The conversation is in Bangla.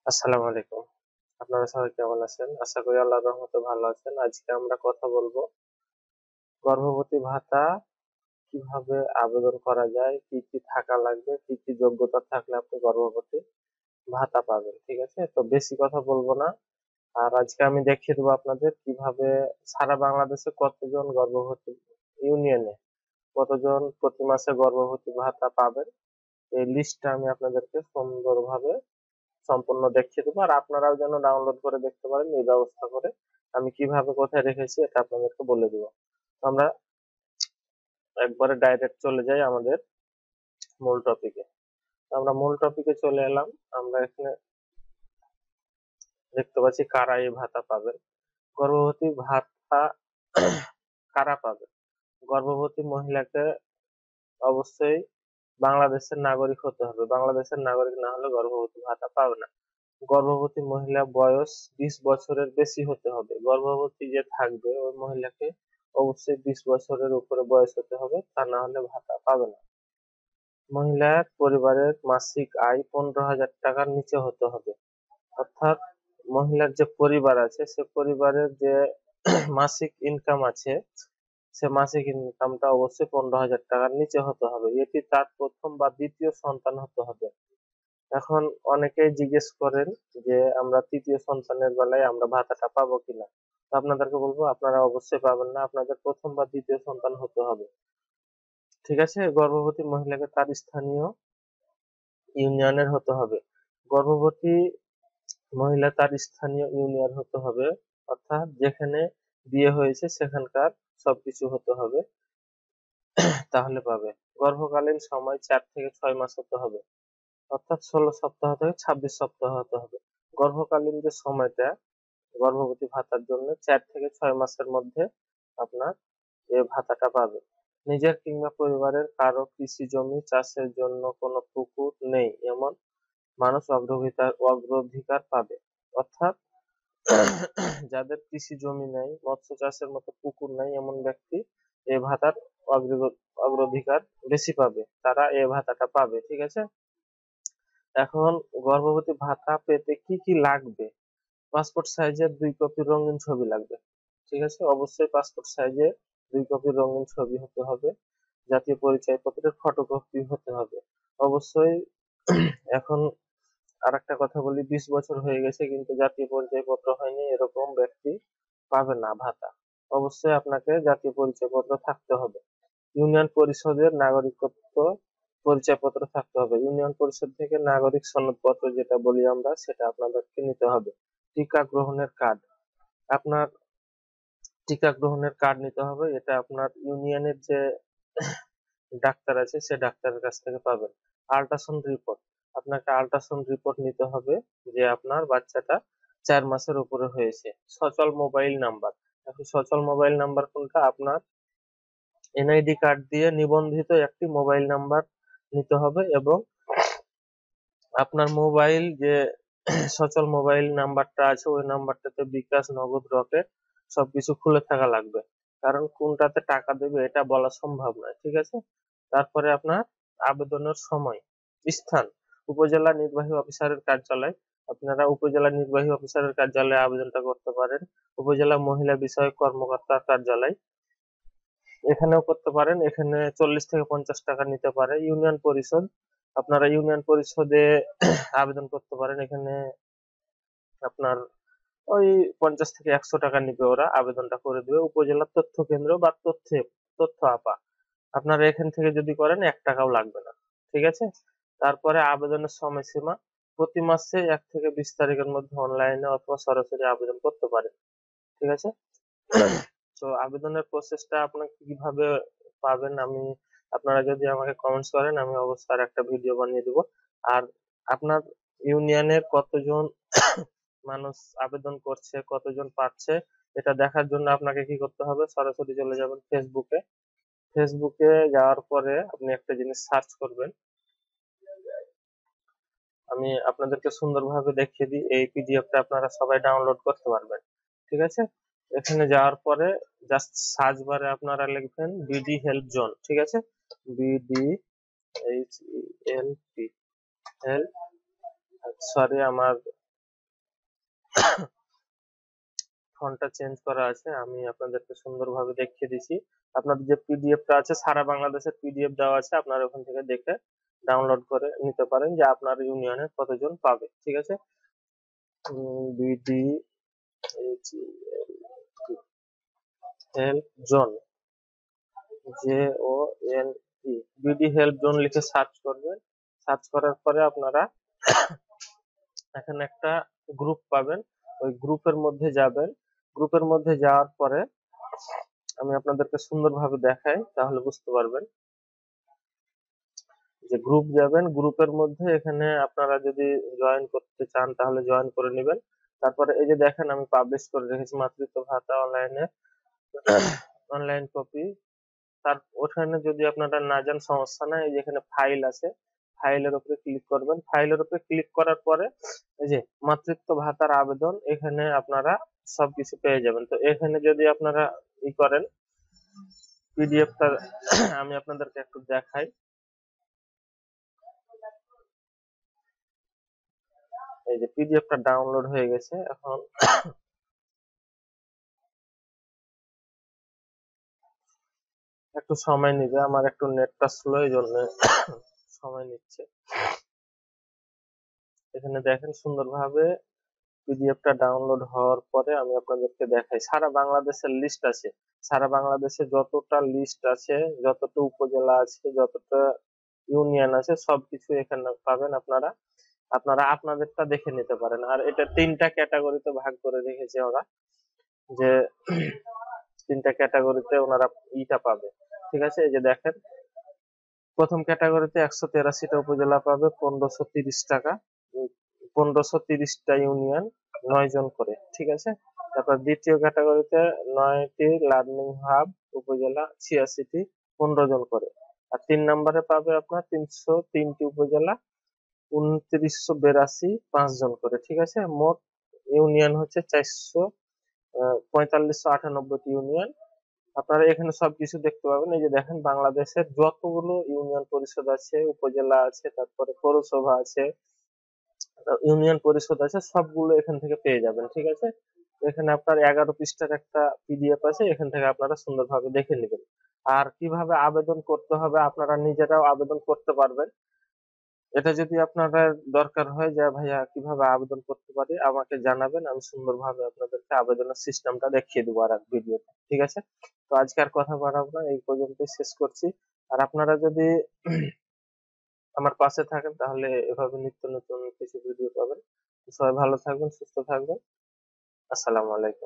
আসসালামু আলাইকুম। আপনারা সবাই কেমন আছেন? আশা করি আল্লাহর রহমতে ভালো আছেন। আজকে আমরা কথা বলবো গর্ভবতী ভাতা কিভাবে আবেদন করা যায়, কি কি থাকা লাগবে, কি কি যোগ্যতা থাকলে আপনি গর্ভবতী ভাতা পাবেন। ঠিক আছে? তো বেশি কথা বলবো না। আর আজকে আমি দেখিয়ে দেবো আপনাদের কিভাবে সারা বাংলাদেশে কতজন গর্ভবতী ইউনিয়নে কতজন প্রতি মাসে গর্ভবতী ভাতা পাবেন এই লিস্টটা আমি আপনাদেরকে সুন্দরভাবে সম্পূর্ণ দেখিয়ে দেবো। আর আপনারাও যেন ডাউনলোড করে দেখতে পারেন এই ব্যবস্থা করে আমি কিভাবে কোথায় রেখেছি এটা আপনাদেরকে বলে দিব। তো আমরা একবারে ডাইরেক্ট চলে যাই আমাদের মূল টপিকে। আমরা মূল টপিকে চলে এলাম। আমরা এখানে দেখতে পাচ্ছি কারা এই ভাতা পাবেন। গর্ভবতী ভাতা কারা পাবে? গর্ভবতী মহিলাকে অবশ্যই বাংলাদেশের নাগরিক হতে হবে। বাংলাদেশের নাগরিক না হলে গর্ভবতী ভাতা পাবে না। গর্ভবতী মহিলা বয়স 20 বছরের বেশি হতে হবে। গর্ভবতী যে থাকবে ওই মহিলাকে অবশ্যই 20 বছরের উপরে বয়স হতে হবে, তা না হলে ভাতা পাবে না। মহিলার পরিবারের মাসিক আয় 15,000 টাকার নিচে হতে হবে। অর্থাৎ মহিলার যে পরিবার আছে সে পরিবারের যে মাসিক ইনকাম আছে সে মাসিক ইনকামটা অবশ্যই 15,000 টাকার নিচে হতে হবে। এটি তার প্রথম বা দ্বিতীয় সন্তান হতে হবে। এখন অনেকেই জিজ্ঞেস করেন যে আমরা তৃতীয় সন্তানের বেলায় আমরা ভাতাটা পাবো কিনা। তো আপনাদেরকে বলবো আপনারা অবশ্যই পাবেন না, আপনাদের প্রথম বা দ্বিতীয় সন্তান হতে হবে। ঠিক আছে? গর্ভবতী মহিলাকে তার স্থানীয় ইউনিয়নের হতে হবে। গর্ভবতী মহিলা তার স্থানীয় ইউনিয়ন হতে হবে, অর্থাৎ যেখানে বিয়ে হয়েছে সেখানকার সবকিছু হতে হবে, তাহলে পাবে। গর্ভকালীন সময় 4 থেকে 6 মাস হতে হবে, অর্থাৎ 16 সপ্তাহ থেকে 26 সপ্তাহ হতে হবে। গর্ভকালীন যে সময়টা গর্ভবতী ভাতার জন্য 4 থেকে 6 মাসের মধ্যে আপনার এ ভাতাটা পাবে। নিজের কিংবা পরিবারের কারো কৃষি জমি চাষের জন্য কোনো পুকুর নেই এমন মানুষ অগ্রাধিকার পাবে। অর্থাৎ যাদের কৃষি জমি নেই, মৎস্য চাষের মতো পুকুর নেই এমন ব্যক্তি এ ভাতার অগ্রাধিকার বেশি পাবে, তারা এ ভাতাটা পাবে। ঠিক আছে? এখন গর্ভবতী ভাতা পেতে কি কি লাগবে? পাসপোর্ট সাইজের 2 কপি রঙিন ছবি লাগবে। ঠিক আছে? অবশ্যই পাসপোর্ট সাইজে 2 কপি রঙিন ছবি হতে হবে। জাতীয় পরিচয়পত্রের ফটোকপি হতে হবে অবশ্যই। এখন আর একটা কথা বলি, 20 বছর হয়ে গেছে কিন্তু জাতীয় পরিচয়পত্র হয়নি এরকম ব্যক্তি পাবে না ভাতা। অবশ্যই আপনাকে জাতীয় পরিচয়পত্র থাকতে হবে। ইউনিয়ন পরিষদের নাগরিকত্ব পরিচয়পত্র থাকতে হবে। ইউনিয়ন পরিষদ থেকে নাগরিক সনদপত্র যেটা বলি আমরা সেটা আপনাদেরকে নিতে হবে। টিকা গ্রহণের কার্ড, আপনার টিকা গ্রহণের কার্ড নিতে হবে। এটা আপনার ইউনিয়নের যে ডাক্তার আছে সে ডাক্তারের কাছ থেকে পাবেন। আল্ট্রাসাউন্ড রিপোর্ট, আপনাকে আল্ট্রাসাউন্ড রিপোর্ট নিতে হবে যে আপনার বাচ্চাটা 4 মাসের উপরে হয়েছে। সচল মোবাইল নাম্বার, এখন সচল মোবাইল নাম্বার কোনটা? আপনার এনআইডি কার্ড দিয়ে নিবন্ধিত একটি মোবাইল নাম্বার নিতে হবে এবং আপনার মোবাইল যে সচল মোবাইল নাম্বারটা আছে ওই নাম্বারটাতে বিকাশ, নগদ, রকেট সবকিছু খুলে থাকা লাগবে, কারণ কোনটাতে টাকা দেবে এটা বলা সম্ভব নয়। ঠিক আছে? তারপরে আপনার আবেদনের সময়, স্থান উপজেলা নির্বাহী অফিসারের কার্যালয়। আপনারা উপজেলা নির্বাহী অফিসারের কার্যালয়ে আবেদনটা করতে পারেন। উপজেলা মহিলা বিষয়ক কর্মকর্তার কার্যালয় এখানেও করতে পারেন। এখানে 40 থেকে 50 টাকা নিতে পারে। ইউনিয়ন পরিষদ, আপনারা ইউনিয়ন পরিষদে আবেদন করতে পারেন। এখানে আপনার ওই 50 থেকে 100 টাকা নিবে, ওরা আবেদনটা করে দিবে। উপজেলা তথ্য কেন্দ্র বা তথ্য আপা, আপনারা এখান থেকে যদি করেন 1 টাকাও লাগবে না। ঠিক আছে? তারপরে আবেদনের সময়সীমা প্রতি মাসে 1 থেকে 20 তারিখের মধ্যে অনলাইনে অথবা সরাসরি আবেদন করতে পারেন। ঠিক আছে? তো আবেদনের প্রসেসটা আপনাকে কিভাবে পাবেন আমি, আপনারা যদি আমাকে কমেন্টস করেন আমি অবশ্যই আর একটা ভিডিও বানিয়ে দেবো। আর আপনার ইউনিয়নের কতজন মানুষ আবেদন করছে, কতজন পাচ্ছে, এটা দেখার জন্য আপনাকে কি করতে হবে? সরাসরি চলে যাবেন ফেসবুকে। ফেসবুকে যাওয়ার পরে আপনি একটা জিনিস সার্চ করবেন। আমি আপনাদেরকে সুন্দরভাবে দেখিয়ে দিই, এই পিডিএফটা আপনারা সবাই ডাউনলোড করতে পারবেন। ঠিক আছে? এখানে যাওয়ার পরে জাস্ট সার্চ বারে আপনারা লিখবেন বিডি হেল্প জোন। ঠিক আছে? BD H E L P help, sorry আমার ফন্টটা চেঞ্জ করা আছে, আমি আপনাদেরকে সুন্দরভাবে দেখিয়ে দিচ্ছি। আপনাদের যে পিডিএফটা আছে, সারা বাংলাদেশের পিডিএফ দেওয়া আছে, আপনারা ওখান থেকে দেখে ডাউনলোড করে নিতে পারেন যে আপনার ইউনিয়নে কতজন পাবে। ঠিক আছে, BD help zone, J O N E, BD help zone লিখে সার্চ করবেন। সার্চ করার পরে আপনারা এখানে একটা গ্রুপ পাবেন, ওই গ্রুপের মধ্যে যাবেন। গ্রুপের মধ্যে যাওয়ার পরে আমি আপনাদেরকে সুন্দরভাবে দেখাই, তাহলে বুঝতে পারবেন। যে গ্রুপ যাবেন, গ্রুপের মধ্যে এখানে আপনারা যদি জয়েন করতে চান তাহলে জয়েন করে নেবেন। তারপরে এই যে দেখেন আমি পাবলিশ করে রেখেছি মাতৃত্ব ভাতা অনলাইনে অনলাইন কপি। তার ওখানে যদি আপনারা না যান সমস্যা নাই, এই যে এখানে ফাইল আছে, ফাইলের উপরে ক্লিক করবেন। ফাইলের উপরে ক্লিক করার পরে এই যে মাতৃত্ব ভাতার আবেদন, এখানে আপনারা সবকিছু পেয়ে যাবেন। তো এখানে যদি আপনারা ই করেন পিডিএফটা আমি আপনাদেরকে একটু দেখাই। এই যে পিডিএফটা ডাউনলোড হয়ে গেছে, এখন একটু সময় নিবে, আমার একটু নেটটা স্লো, এই জন্য সময় নিচ্ছে। এখানে দেখেন সুন্দরভাবে পিডিএফটা ডাউনলোড হওয়ার পরে আমি আপনাদেরকে দেখাই, সারা বাংলাদেশের লিস্ট আছে। সারা বাংলাদেশে যতটা লিস্ট আছে, যতটা উপজেলা আছে, যতটা ইউনিয়ন আছে, সবকিছু এখানে পাবেন আপনারা। আপনারা আপনাদেরটা দেখে নিতে পারেন। আর এটা 3টা ক্যাটাগরিতে ভাগ করে রেখেছে ওরা, যে 3টা ক্যাটাগরিতে ওনারা ইটা পাবে। ঠিক আছে, এই যে দেখেন প্রথম ক্যাটাগরিতে 183টা উপজেলা পাবে 1530 টাকা, 1530টা ইউনিয়ন, 9 জন করে। ঠিক আছে, তারপর দ্বিতীয় ক্যাটাগরিতে 9টি লার্নিং হাব উপজেলা, 86টি, 15 জন করে। আর 3 নম্বরে পাবে আপনার 303টি উপজেলা, 2982, 5 জন করে। ঠিক আছে, মোট ইউনিয়ন হচ্ছে 4598টি ইউনিয়ন। আপনারা এখানে সবকিছু দেখতে পাবেন। এই যে দেখেন বাংলাদেশের যতগুলো ইউনিয়ন পরিষদ আছে, উপজেলা আছে, তারপরে পৌরসভা আছে, ইউনিয়ন পরিষদ আছে, সবগুলো এখান থেকে পেয়ে যাবেন। ঠিক আছে, এখানে আপনার 11 পৃষ্ঠার একটা পিডিএফ আছে, এখান থেকে আপনারা সুন্দরভাবে দেখে নেবেন। আর কিভাবে আবেদন করতে হবে আপনারা নিজেরাও আবেদন করতে পারবেন। এটা যদি আপনারা দরকার হয় যে ভাইয়া কিভাবে আবেদন করতে পারি, আমাকে জানাবেন, আমি সুন্দরভাবে আপনাদেরকে আবেদনের সিস্টেমটা দেখিয়ে দেবো আর এক ভিডিওতে। ঠিক আছে, তো আজকে আর কথা বাড়াবো না, এই পর্যন্তই শেষ করছি। আর আপনারা যদি আমার পাশে থাকেন তাহলে এভাবে নিত্য নতুন কিছু ভিডিও পাবেন। সবাই ভালো থাকবেন, সুস্থ থাকবেন। আসসালামু আলাইকুম।